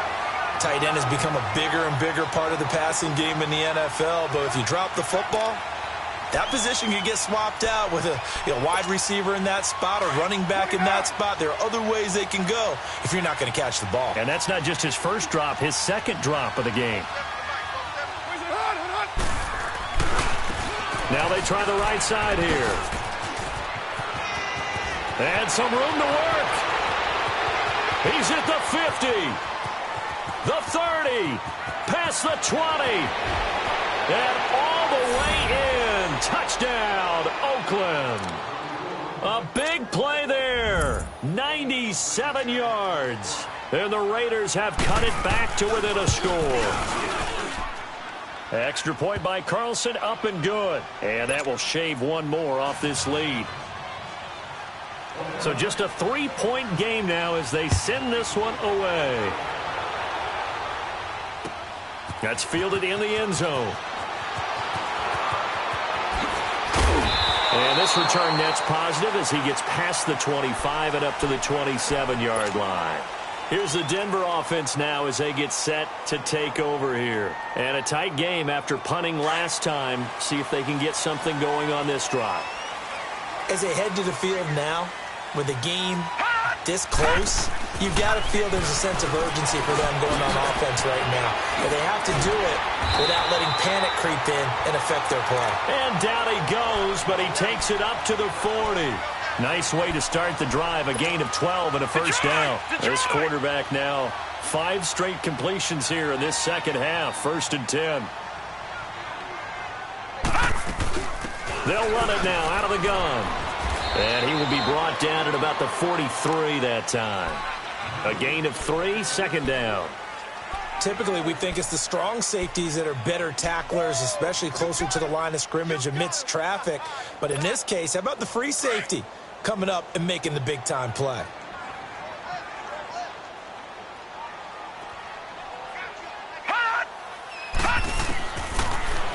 Tight end has become a bigger and bigger part of the passing game in the NFL, but if you drop the football, that position can get swapped out with a wide receiver in that spot or running back in that spot. There are other ways they can go if you're not going to catch the ball. And that's not just his first drop, his second drop of the game. Now they try the right side here. And some room to work. He's at the 50. The 30. Past the 20. And all the way in. Touchdown, Oakland. A big play there. 97 yards. And the Raiders have cut it back to within a score. Extra point by Carlson, up and good. And that will shave one more off this lead. So just a 3-point game now as they send this one away. That's fielded in the end zone. And this return net's positive as he gets past the 25 and up to the 27-yard line. Here's the Denver offense now as they get set to take over here. And a tight game after punting last time. See if they can get something going on this drive. As they head to the field now, with the game this close, you've got to feel there's a sense of urgency for them going on offense right now. But they have to do it without letting panic creep in and affect their play. And down he goes, but he takes it up to the 40. Nice way to start the drive, a gain of 12 and a first down. This quarterback now, 5 straight completions here in this second half, 1st and 10. They'll run it now out of the gun. And he will be brought down at about the 43 that time. A gain of 3, 2nd down. Typically, we think it's the strong safeties that are better tacklers, especially closer to the line of scrimmage amidst traffic. But in this case, how about the free safety coming up and making the big-time play?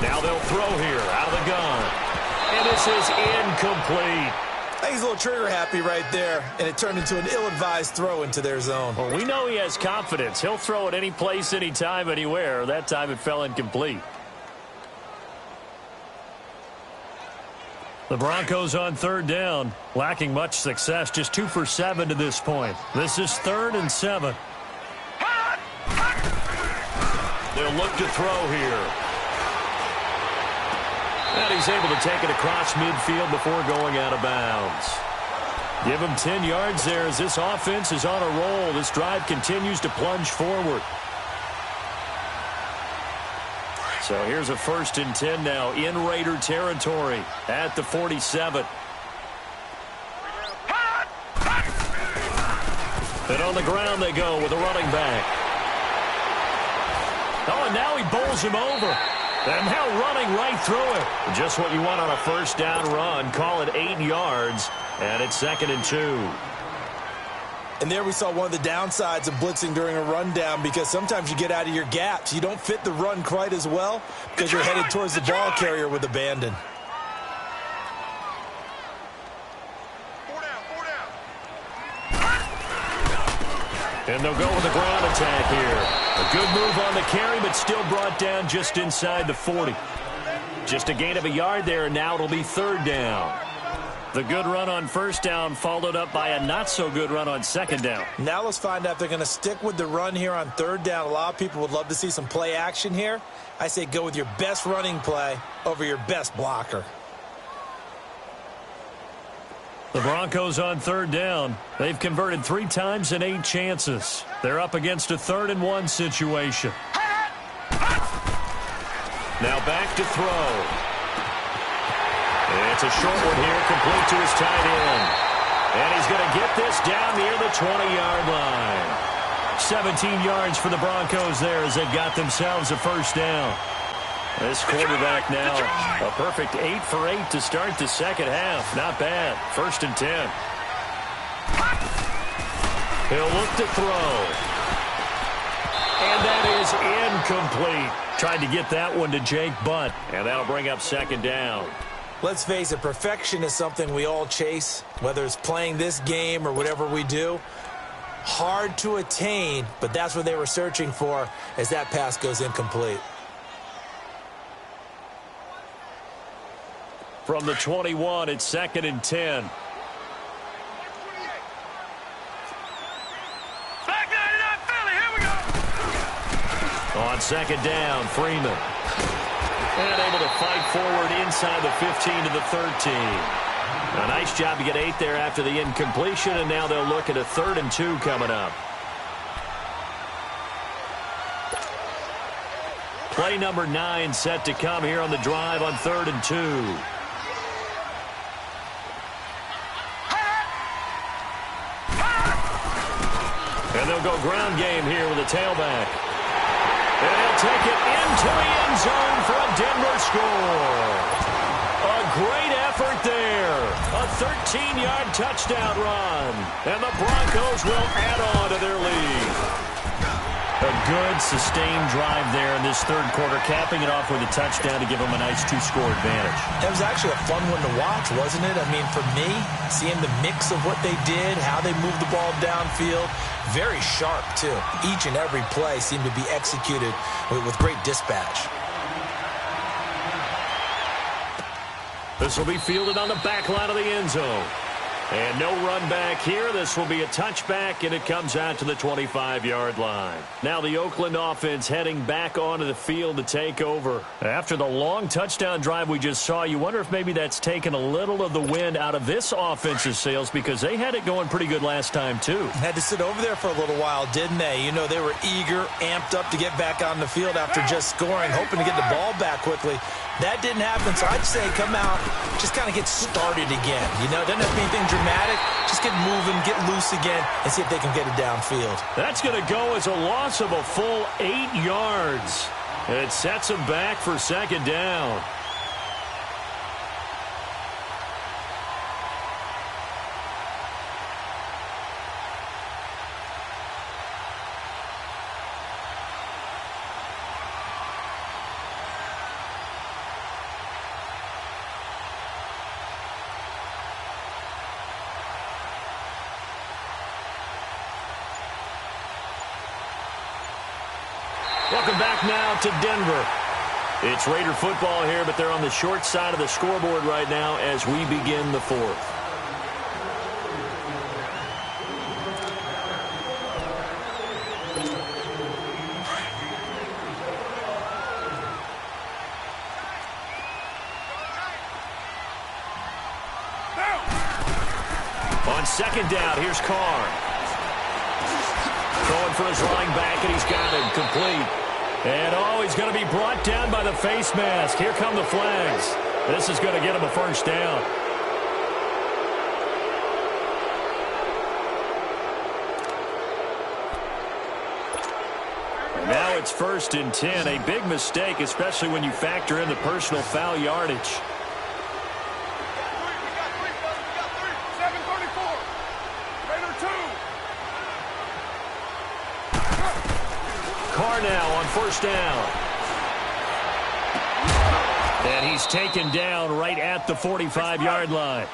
Now they'll throw here out of the gun. And this is incomplete. I think he's a little trigger-happy right there, and it turned into an ill-advised throw into their zone. Well, we know he has confidence. He'll throw it any place, anytime, anywhere. That time it fell incomplete. The Broncos on 3rd down, lacking much success, just 2 for 7 to this point. This is 3rd and 7. They'll look to throw here. And he's able to take it across midfield before going out of bounds. Give him 10 yards there as this offense is on a roll. This drive continues to plunge forward. So here's a 1st and 10 now in Raider territory at the 47. And on the ground they go with a running back. Oh, and now he bowls him over. And now running right through it. Just what you want on a 1st down run. Call it 8 yards. And it's 2nd and 2. And there we saw one of the downsides of blitzing during a rundown, because sometimes you get out of your gaps. You don't fit the run quite as well because you're headed towards the ball carrier with abandon. 4 down. And they'll go with the ground attack here. A good move on the carry, but still brought down just inside the 40. Just a gain of a yard there, and now it'll be 3rd down. The good run on 1st down followed up by a not-so-good run on 2nd down. Now let's find out if they're going to stick with the run here on 3rd down. A lot of people would love to see some play action here. I say go with your best running play over your best blocker. The Broncos on 3rd down. They've converted 3 times in 8 chances. They're up against a 3rd and 1 situation. Now back to throw. It's a short one here, complete to his tight end. And he's going to get this down near the 20-yard line. 17 yards for the Broncos there as they've got themselves a 1st down. This quarterback now, a perfect 8 for 8 to start the second half. Not bad. 1st and 10. He'll look to throw. And that is incomplete. Tried to get that one to Jake Butt, and that'll bring up 2nd down. Let's face it, perfection is something we all chase, whether it's playing this game or whatever we do. Hard to attain, but that's what they were searching for as that pass goes incomplete. From the 21, it's 2nd and 10. Back 99 Philly, here we go. On 2nd down, Freeman. And able to fight forward inside the 15 to the 13. A nice job to get 8 there after the incompletion, and now they'll look at a 3rd and 2 coming up. Play number 9 set to come here on the drive on 3rd and 2. And they'll go ground game here with a tailback. And he'll take it into the end zone for a Denver score. A great effort there. A 13-yard touchdown run. And the Broncos will add on to their lead. A good, sustained drive there in this third quarter, capping it off with a touchdown to give them a nice 2-score advantage. It was actually a fun one to watch, wasn't it? I mean, for me, seeing the mix of what they did, how they moved the ball downfield, very sharp, too. Each and every play seemed to be executed with great dispatch. This will be fielded on the back line of the end zone. And no run back here. This will be a touchback, and it comes out to the 25-yard line. Now the Oakland offense heading back onto the field to take over. After the long touchdown drive we just saw, you wonder if maybe that's taken a little of the wind out of this offense's sails, because they had it going pretty good last time, too. Had to sit over there for a little while, didn't they? You know, they were eager, amped up to get back on the field after just scoring, hoping to get the ball back quickly. That didn't happen, so I'd say come out, just kind of get started again. You know, doesn't have to be anything dramatic. Just get moving, get loose again, and see if they can get it downfield. That's going to go as a loss of a full 8 yards. It sets them back for 2nd down. Welcome back now to Denver. It's Raider football here, but they're on the short side of the scoreboard right now as we begin the 4th. On 2nd down, here's Carr. Going for his running back, and he's got him complete. And, he's going to be brought down by the face mask. Here come the flags. This is going to get him a 1st down. Now it's 1st and 10. A big mistake, especially when you factor in the personal foul yardage. Carr now on 1st down. And he's taken down right at the 45-yard line.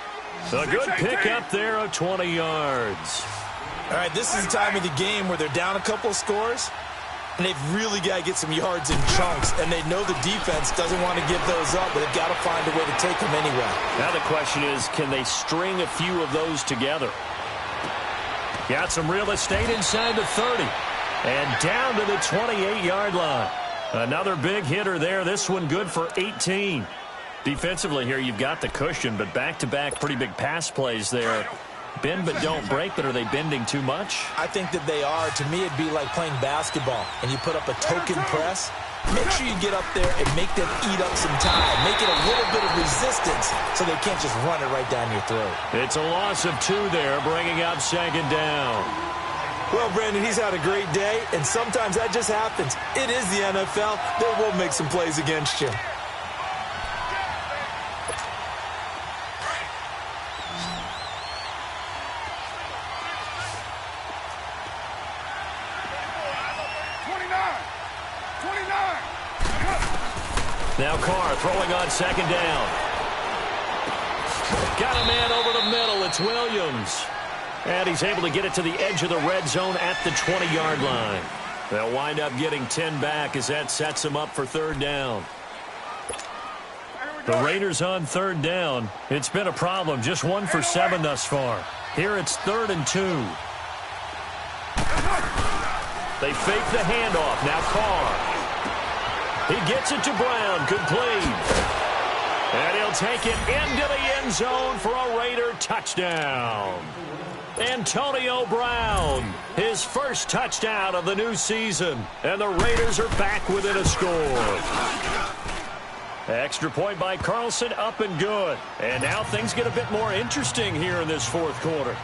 A good pickup there of 20 yards. All right, this is the time of the game where they're down a couple of scores, and they've really got to get some yards in chunks, and they know the defense doesn't want to give those up, but they've got to find a way to take them anyway. Now the question is, can they string a few of those together? Got some real estate inside the 30. And down to the 28-yard line. Another big hitter there. This one good for 18. Defensively here, you've got the cushion, but back-to-back pretty big pass plays there. Bend but don't break, but are they bending too much? I think that they are. To me, it'd be like playing basketball, and you put up a token press. Make sure you get up there and make them eat up some time. Make it a little bit of resistance so they can't just run it right down your throat. It's a loss of 2 there, bringing up 2nd down. Well, Brandon, he's had a great day, and sometimes that just happens. It is the NFL. They will make some plays against you. Now Carr throwing on 2nd down. got a man over the middle. It's Williams. And he's able to get it to the edge of the red zone at the 20-yard line. They'll wind up getting 10 back as that sets them up for third down. The Raiders on third down. It's been a problem. Just 1 for 7 thus far. Here it's 3rd and 2. They fake the handoff. Now Carr. He gets it to Brown. Complete. And he'll take it into the end zone for a Raider touchdown. Antonio Brown, his first touchdown of the new season. And the Raiders are back within a score. Extra point by Carlson, up and good. And now things get a bit more interesting here in this fourth quarter.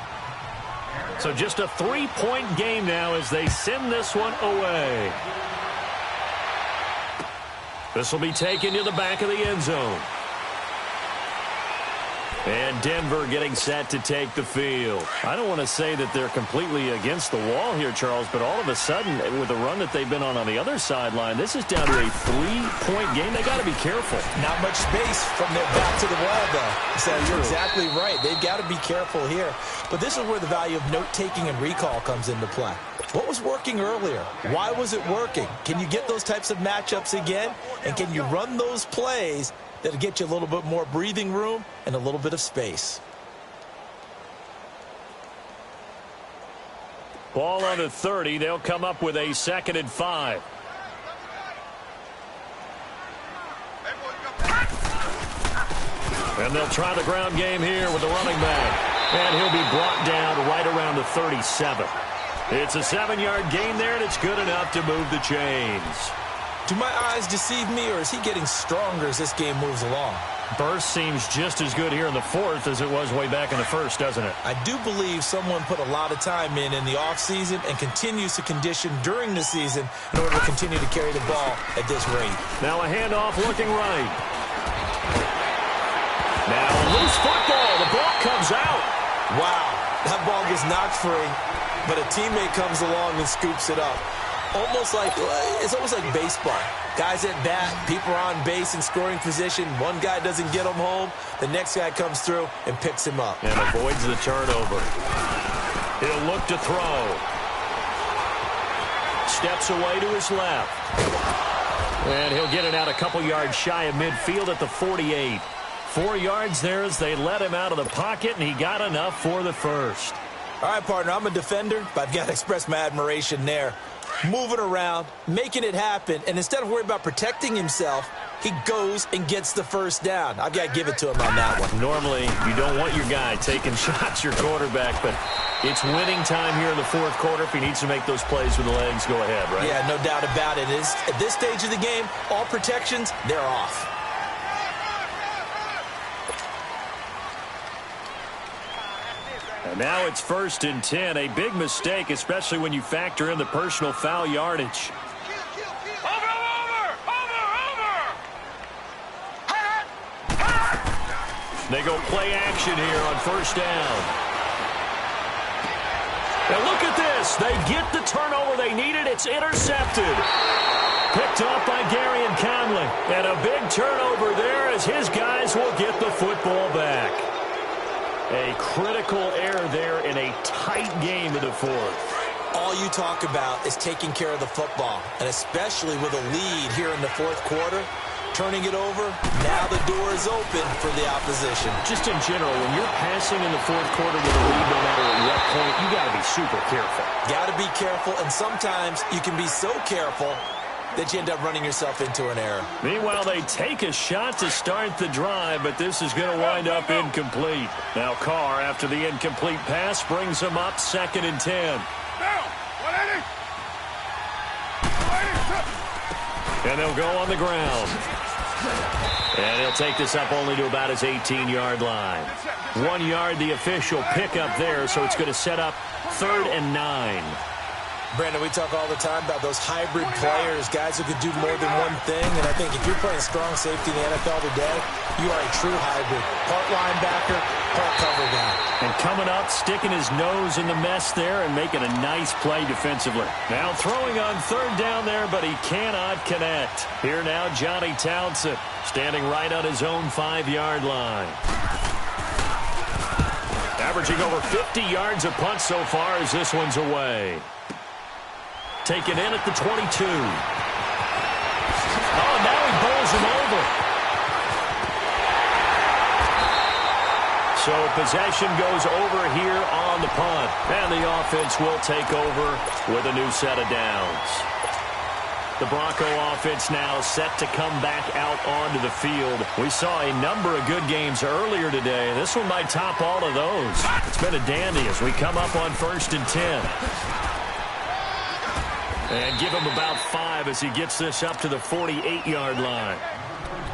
So just a 3-point game now as they send this one away. This will be taken to the back of the end zone. And Denver getting set to take the field. I don't want to say that they're completely against the wall here, Charles, but all of a sudden, with the run that they've been on the other sideline, this is down to a 3-point game. They got to be careful. Not much space from their back to the wall, though. So you're exactly right. They've got to be careful here. But this is where the value of note-taking and recall comes into play. What was working earlier? Why was it working? Can you get those types of matchups again? And can you run those plays that'll get you a little bit more breathing room and a little bit of space? Ball on the 30. They'll come up with a 2nd and 5. And they'll try the ground game here with the running back. And he'll be brought down right around the 37. It's a 7-yard gain there, and it's good enough to move the chains. Do my eyes deceive me, or is he getting stronger as this game moves along? Burst seems just as good here in the fourth as it was way back in the first, doesn't it? I do believe someone put a lot of time in the offseason and continues to condition during the season in order to continue to carry the ball at this rate. Now a handoff looking right. Now loose football. The ball comes out. Wow, that ball gets knocked free, but a teammate comes along and scoops it up. It's almost like baseball. Guys at bat, people are on base in scoring position. One guy doesn't get him home. The next guy comes through and picks him up. And avoids the turnover. He'll look to throw. Steps away to his left. And he'll get it out a couple yards shy of midfield at the 48. 4 yards there as they let him out of the pocket, and he got enough for the first. All right, partner, I'm a defender, but I've got to express my admiration there. Moving around, making it happen, and instead of worrying about protecting himself, he goes and gets the first down. I've got to give it to him on that one. Normally, you don't want your guy taking shots, your quarterback, but it's winning time here in the fourth quarter. If he needs to make those plays with the legs, go ahead, right? Yeah, no doubt about it. At this stage of the game, all protections, they're off. And now it's 1st and 10. A big mistake, especially when you factor in the personal foul yardage. They go play action here on 1st down. Now look at this. They get the turnover they needed. It's intercepted. Picked off by Gary and Conley. And a big turnover there as his guys will get the football back. A critical error there in a tight game in the fourth. All you talk about is taking care of the football, and especially with a lead here in the fourth quarter, turning it over, now the door is open for the opposition. Just in general, when you're passing in the fourth quarter with a lead, no matter at what point, you got to be super careful. Got to be careful, and sometimes you can be so careful that you end up running yourself into an error. Meanwhile, they take a shot to start the drive, but this is going to wind up incomplete. Now Carr, after the incomplete pass, brings him up 2nd and 10. And they'll go on the ground. And he'll take this up only to about his 18-yard line. 1 yard, the official pickup there, so it's going to set up 3rd and 9. Brandon, we talk all the time about those hybrid players, guys who could do more than one thing. And I think if you're playing strong safety in the NFL today, you are a true hybrid. Part linebacker, part cover guy. And coming up, sticking his nose in the mess there and making a nice play defensively. Now throwing on 3rd down there, but he cannot connect. Here now, Johnny Townsend standing right on his own 5-yard line. Averaging over 50 yards a punt so far as this one's away. Taken in at the 22. Oh, now he bowls him over. So possession goes over here on the punt. And the offense will take over with a new set of downs. The Bronco offense now set to come back out onto the field. We saw a number of good games earlier today. This one might top all of those. It's been a dandy as we come up on 1st and 10. And give him about 5 as he gets this up to the 48-yard line.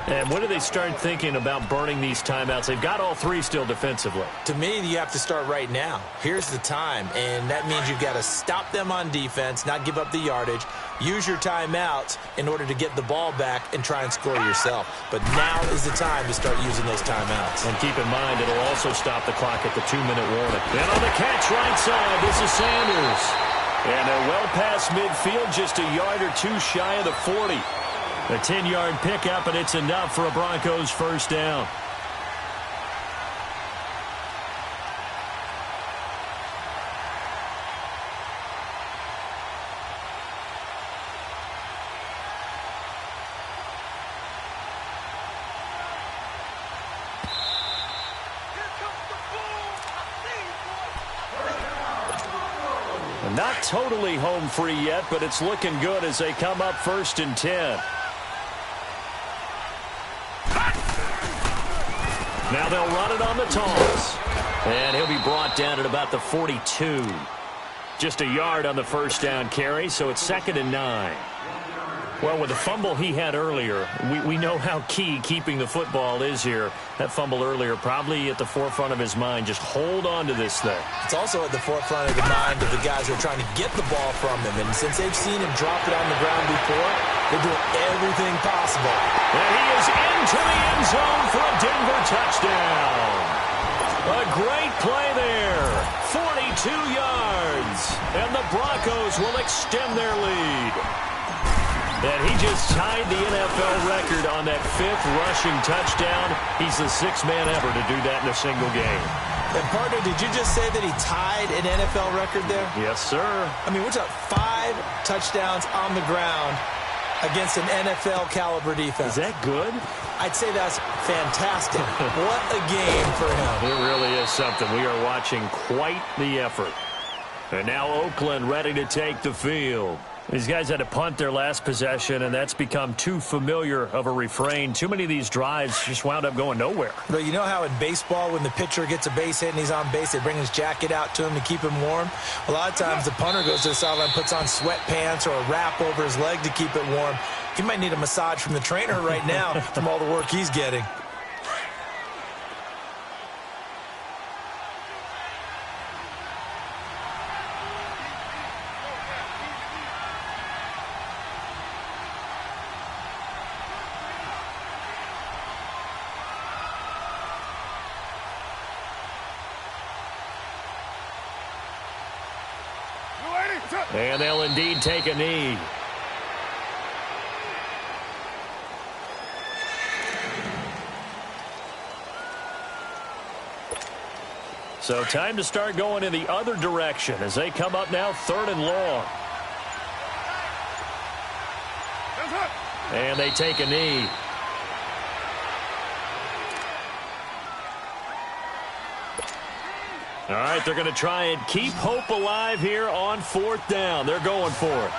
And when do they start thinking about burning these timeouts? They've got all 3 still defensively. To me, you have to start right now. Here's the time, and that means you've got to stop them on defense, not give up the yardage, use your timeouts in order to get the ball back and try and score yourself. But now is the time to start using those timeouts. And keep in mind, it'll also stop the clock at the 2-minute warning. And on the catch right side, this is Sanders. And they're well past midfield, just a yard or 2 shy of the 40. A 10-yard pickup, and it's enough for a Broncos first down. Not totally home free yet, but it's looking good as they come up 1st and 10. Now they'll run it on the toss. And he'll be brought down at about the 42. Just a yard on the first down carry, so it's 2nd and 9. Well, with the fumble he had earlier, we know how key keeping the football is here. That fumble earlier probably at the forefront of his mind. Just hold on to this thing. It's also at the forefront of the mind of the guys who are trying to get the ball from him. And since they've seen him drop it on the ground before, they're doing everything possible. And he is into the end zone for a Denver touchdown. A great play there. 42 yards. And the Broncos will extend their lead. And he just tied the NFL record on that 5th rushing touchdown. He's the 6th man ever to do that in a single game. And, partner, did you just say that he tied an NFL record there? Yes, sir. I mean, we're talking 5 touchdowns on the ground against an NFL-caliber defense. Is that good? I'd say that's fantastic. What a game for him. It really is something. We are watching quite the effort. And now Oakland ready to take the field. These guys had to punt their last possession, and that's become too familiar of a refrain. Too many of these drives just wound up going nowhere. But you know how in baseball, when the pitcher gets a base hit and he's on base, they bring his jacket out to him to keep him warm? A lot of times the punter goes to the sideline, puts on sweatpants or a wrap over his leg to keep it warm. He might need a massage from the trainer right now from all the work he's getting. And they'll indeed take a knee. So time to start going in the other direction as they come up now 3rd and long. And they take a knee. All right, they're going to try and keep hope alive here on 4th down. They're going for it.